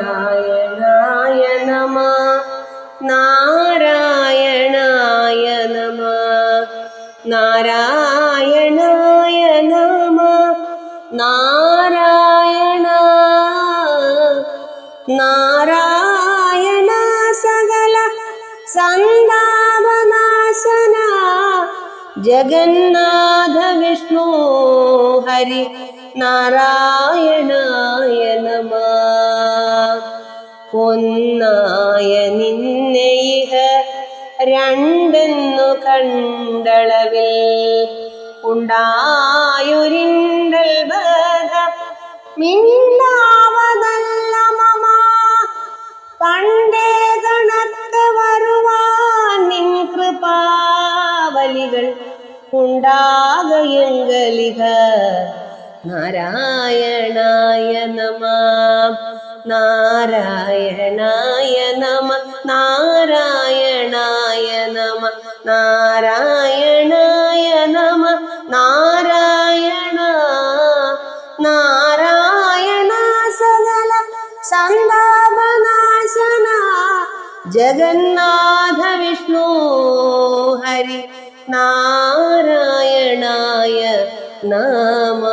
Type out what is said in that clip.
നാരായണായ നമഃ നാരായണായ നമഃ നാരായണായ നമഃ നാരായണ നാരായണ സകല സന്താപനാശന ജഗന്നാഥ വിഷ്ണു ഹരി നാരായണായ നമഃ ഒന്നായ നിന്നെയിഹ രണ്ടെന്നു കണ്ടളവിൽ ഉണ്ടായൊരിണ്ടൽ ബധ മിണ്ടാവതല്ല മമ പണ്ടേ കണക്ക വരുവാൻ നിൻ കൃപാവലികൾ ഉണ്ടാകയെങ്കലിക നാരായണായ നമഃ നാരായണായ നമഃ നാരായണായ നമഃ നാരായണായ നമഃ നാരായണ നാരായണ സകല സന്താപനാശന ജഗന്നാഥ വിഷ്ണു ഹരി നാരായണായ നമഃ.